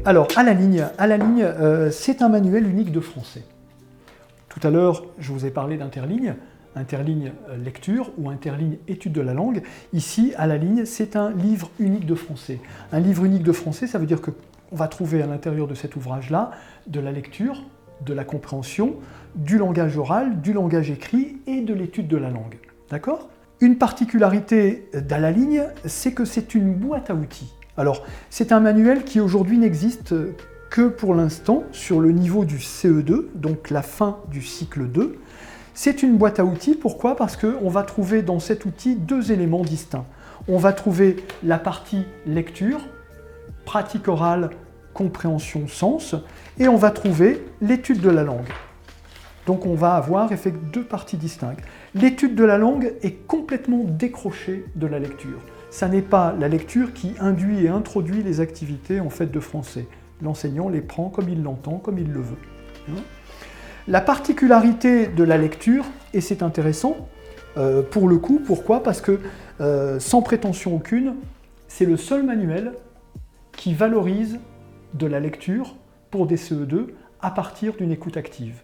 Alors, à la ligne, c'est un manuel unique de français. Tout à l'heure, je vous ai parlé d'interligne, interligne lecture ou interligne étude de la langue. Ici, à la ligne, c'est un livre unique de français. Un livre unique de français, ça veut dire qu'on va trouver à l'intérieur de cet ouvrage-là de la lecture, de la compréhension, du langage oral, du langage écrit et de l'étude de la langue. D'accord ? Une particularité d'à la ligne, c'est que c'est une boîte à outils. Alors, c'est un manuel qui aujourd'hui n'existe que pour l'instant sur le niveau du CE2, donc la fin du cycle 2. C'est une boîte à outils, pourquoi ? Parce qu'on va trouver dans cet outil deux éléments distincts. On va trouver la partie lecture, pratique orale, compréhension, sens, et on va trouver l'étude de la langue. Donc on va avoir deux parties distinctes. L'étude de la langue est complètement décrochée de la lecture. Ça n'est pas la lecture qui induit et introduit les activités en fait de français. L'enseignant les prend comme il l'entend, comme il le veut. La particularité de la lecture, et c'est intéressant pour le coup, pourquoi ? Parce que sans prétention aucune, c'est le seul manuel qui valorise de la lecture pour des CE2 à partir d'une écoute active.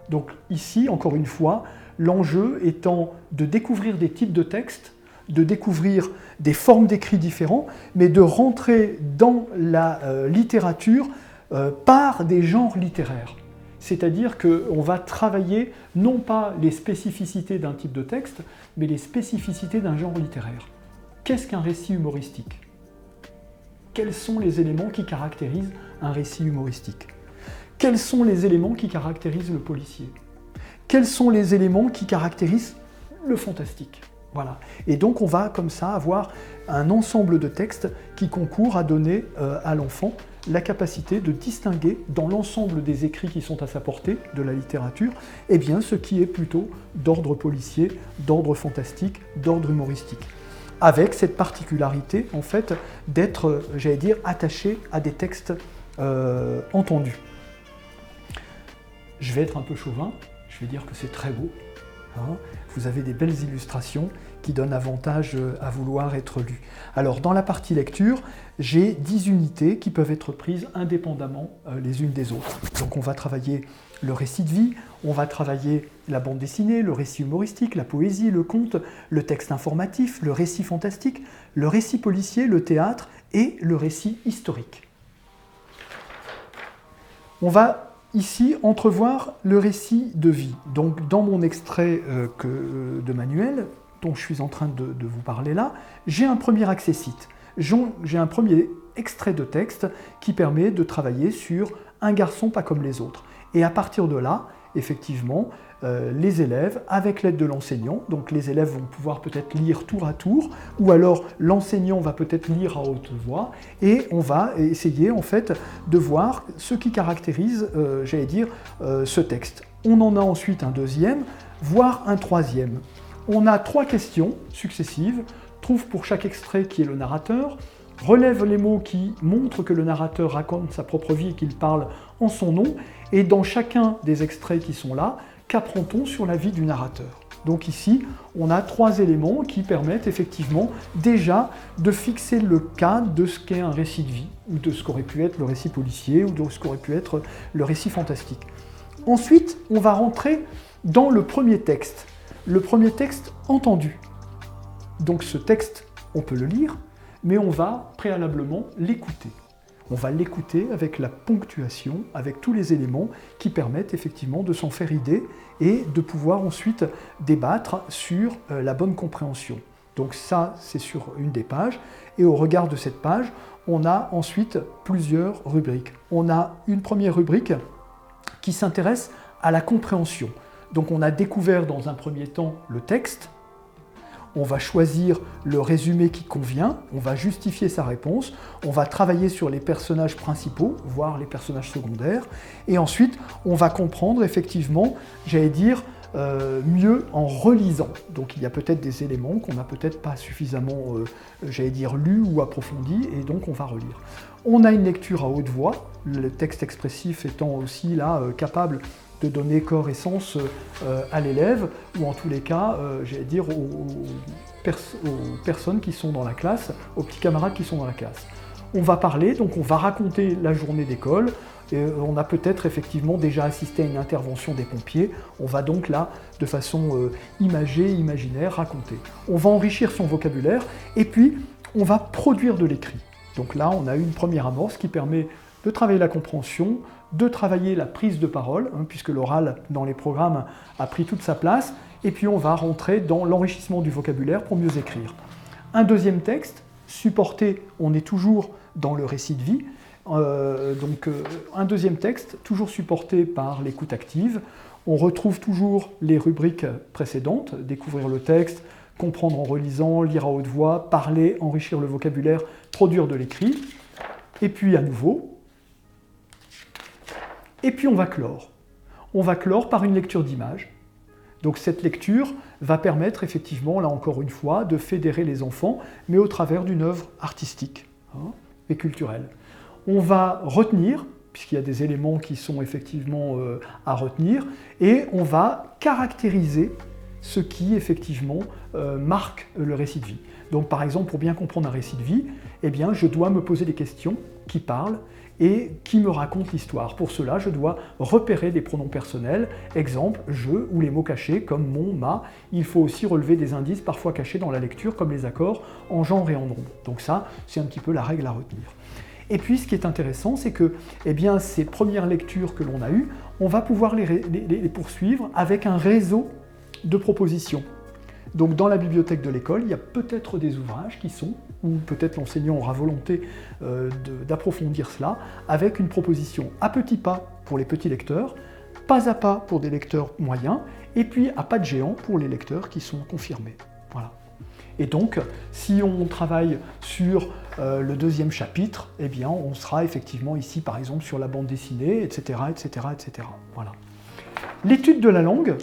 Donc ici, encore une fois, l'enjeu étant de découvrir des types de textes, de découvrir des formes d'écrits différents, mais de rentrer dans la littérature par des genres littéraires. C'est-à-dire qu'on va travailler non pas les spécificités d'un type de texte, mais les spécificités d'un genre littéraire. Qu'est-ce qu'un récit humoristique ? Quels sont les éléments qui caractérisent un récit humoristique ? Quels sont les éléments qui caractérisent le policier ? Quels sont les éléments qui caractérisent le fantastique ? Voilà. Et donc on va comme ça avoir un ensemble de textes qui concourent à donner à l'enfant la capacité de distinguer dans l'ensemble des écrits qui sont à sa portée de la littérature, eh bien ce qui est plutôt d'ordre policier, d'ordre fantastique, d'ordre humoristique. Avec cette particularité en fait d'être, j'allais dire, attaché à des textes entendus. Je vais être un peu chauvin, je vais dire que c'est très beau. Vous avez des belles illustrations qui donnent avantage à vouloir être lues. Alors, dans la partie lecture, j'ai 10 unités qui peuvent être prises indépendamment les unes des autres. Donc, on va travailler le récit de vie, on va travailler la bande dessinée, le récit humoristique, la poésie, le conte, le texte informatif, le récit fantastique, le récit policier, le théâtre et le récit historique. On va ici entrevoir le récit de vie. Donc dans mon extrait de manuel, dont je suis en train de vous parler là, j'ai un premier accessite. J'ai un premier extrait de texte qui permet de travailler sur un garçon pas comme les autres. Et à partir de là, effectivement, les élèves, avec l'aide de l'enseignant, donc les élèves vont pouvoir peut-être lire tour à tour, ou alors l'enseignant va peut-être lire à haute voix, et on va essayer en fait de voir ce qui caractérise, j'allais dire, ce texte. On en a ensuite un deuxième, voire un troisième. On a 3 questions successives, trouve pour chaque extrait qui est le narrateur, relève les mots qui montrent que le narrateur raconte sa propre vie et qu'il parle en son nom, et dans chacun des extraits qui sont là, qu'apprend-on sur la vie du narrateur ? Donc ici, on a 3 éléments qui permettent effectivement déjà de fixer le cadre de ce qu'est un récit de vie, ou de ce qu'aurait pu être le récit policier, ou de ce qu'aurait pu être le récit fantastique. Ensuite, on va rentrer dans le premier texte entendu. Donc ce texte, on peut le lire, mais on va préalablement l'écouter. On va l'écouter avec la ponctuation, avec tous les éléments qui permettent effectivement de s'en faire idée et de pouvoir ensuite débattre sur la bonne compréhension. Donc ça, c'est sur une des pages. Et au regard de cette page, on a ensuite plusieurs rubriques. On a une première rubrique qui s'intéresse à la compréhension. Donc on a découvert dans un premier temps le texte. On va choisir le résumé qui convient, on va justifier sa réponse, on va travailler sur les personnages principaux, voire les personnages secondaires, et ensuite on va comprendre effectivement, j'allais dire, mieux en relisant. Donc il y a peut-être des éléments qu'on n'a peut-être pas suffisamment, j'allais dire, lus ou approfondis, et donc on va relire. On a une lecture à haute voix, le texte expressif étant aussi là capable de donner corps et sens à l'élève, ou en tous les cas, j'allais dire, aux personnes qui sont dans la classe, aux petits camarades qui sont dans la classe. on va parler, donc on va raconter la journée d'école. On a peut-être effectivement déjà assisté à une intervention des pompiers. On va donc là, de façon imagée, imaginaire, raconter. On va enrichir son vocabulaire et puis on va produire de l'écrit. Donc là, on a une première amorce qui permet de travailler la compréhension, de travailler la prise de parole, puisque l'oral dans les programmes a pris toute sa place, et puis on va rentrer dans l'enrichissement du vocabulaire pour mieux écrire. Un deuxième texte, supporté, on est toujours dans le récit de vie, un deuxième texte, toujours supporté par l'écoute active. On retrouve toujours les rubriques précédentes, découvrir le texte, comprendre en relisant, lire à haute voix, parler, enrichir le vocabulaire, produire de l'écrit. Et puis à nouveau, et puis on va clore. On va clore par une lecture d'images. Donc cette lecture va permettre effectivement, là encore une fois, de fédérer les enfants, mais au travers d'une œuvre artistique et culturelle. On va retenir, puisqu'il y a des éléments qui sont effectivement à retenir, et on va caractériser ce qui effectivement marque le récit de vie. Donc par exemple, pour bien comprendre un récit de vie, eh bien, je dois me poser des questions qui parlent et qui me racontent l'histoire. Pour cela, je dois repérer des pronoms personnels, exemple, je ou les mots cachés comme mon, ma. Il faut aussi relever des indices parfois cachés dans la lecture comme les accords en genre et en nombre. Donc ça, c'est un petit peu la règle à retenir. Et puis ce qui est intéressant, c'est que eh bien, ces premières lectures que l'on a eues, on va pouvoir les poursuivre avec un réseau de propositions. Donc dans la bibliothèque de l'école, il y a peut-être des ouvrages qui sont, ou peut-être l'enseignant aura volonté d'approfondir cela, avec une proposition à petits pas pour les petits lecteurs, pas à pas pour des lecteurs moyens, et puis à pas de géant pour les lecteurs qui sont confirmés. Voilà. Et donc, si on travaille sur le deuxième chapitre, eh bien, on sera effectivement ici, par exemple, sur la bande dessinée, etc., etc., etc. Voilà. L'étude de la langue.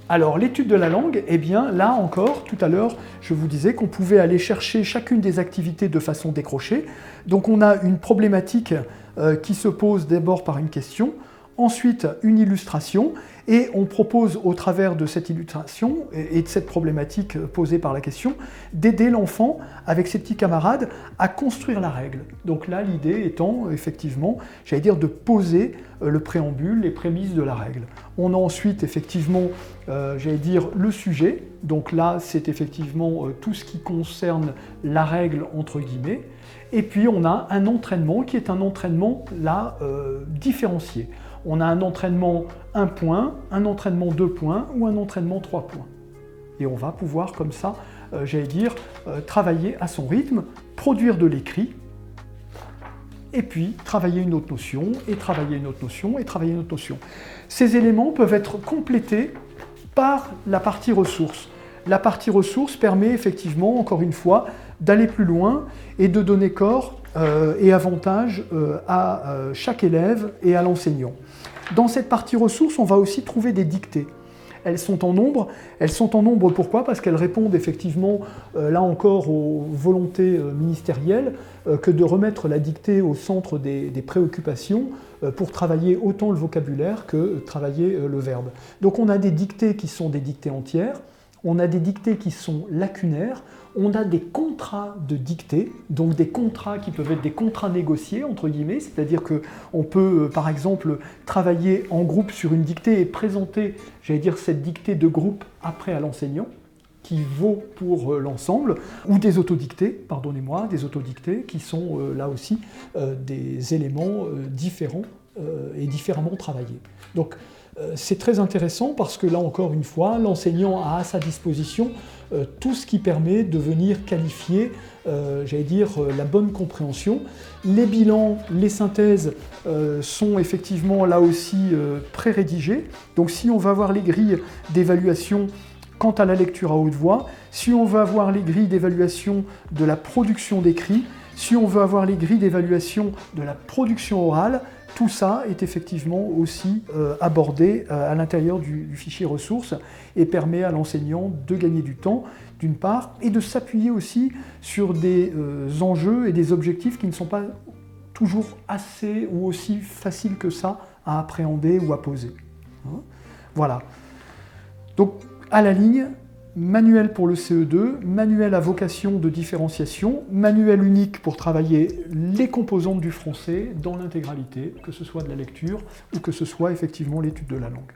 Alors, l'étude de la langue, eh bien, là encore, tout à l'heure, je vous disais qu'on pouvait aller chercher chacune des activités de façon décrochée. Donc, on a une problématique qui se pose d'abord par une question, ensuite une illustration, et on propose au travers de cette illustration et de cette problématique posée par la question, d'aider l'enfant avec ses petits camarades à construire la règle. Donc là, l'idée étant effectivement, j'allais dire, de poser le préambule, les prémices de la règle. On a ensuite effectivement, j'allais dire, le sujet. Donc là, c'est effectivement tout ce qui concerne la règle entre guillemets. Et puis on a un entraînement qui est un entraînement là différencié. On a un entraînement 1 point, un entraînement 2 points ou un entraînement 3 points. Et on va pouvoir comme ça, j'allais dire, travailler à son rythme, produire de l'écrit, et puis travailler une autre notion, et travailler une autre notion, et travailler une autre notion. Ces éléments peuvent être complétés par la partie ressources. La partie ressources permet effectivement, encore une fois, d'aller plus loin et de donner corps et avantage à chaque élève et à l'enseignant. Dans cette partie ressources, on va aussi trouver des dictées. Elles sont en nombre. Elles sont en nombre pourquoi? Parce qu'elles répondent effectivement, là encore, aux volontés ministérielles que de remettre la dictée au centre des préoccupations pour travailler autant le vocabulaire que travailler le verbe. Donc on a des dictées qui sont des dictées entières, on a des dictées qui sont lacunaires, on a des contrats de dictée, donc des contrats qui peuvent être des contrats négociés, entre guillemets, c'est-à-dire qu'on peut, par exemple, travailler en groupe sur une dictée et présenter, j'allais dire, cette dictée de groupe après à l'enseignant, qui vaut pour l'ensemble, ou des autodictées, pardonnez-moi, des autodictées qui sont là aussi des éléments différents et différemment travaillés. Donc, c'est très intéressant parce que là encore une fois, l'enseignant a à sa disposition tout ce qui permet de venir qualifier, j'allais dire, la bonne compréhension. Les bilans, les synthèses sont effectivement là aussi pré-rédigés. Donc si on va avoir les grilles d'évaluation quant à la lecture à haute voix, si on veut avoir les grilles d'évaluation de la production d'écrit, si on veut avoir les grilles d'évaluation de la production orale, tout ça est effectivement aussi abordé à l'intérieur du fichier ressources et permet à l'enseignant de gagner du temps, d'une part, et de s'appuyer aussi sur des enjeux et des objectifs qui ne sont pas toujours assez ou aussi faciles que ça à appréhender ou à poser. Voilà. Donc, à la ligne, manuel pour le CE2, manuel à vocation de différenciation, manuel unique pour travailler les composantes du français dans l'intégralité, que ce soit de la lecture ou que ce soit effectivement l'étude de la langue.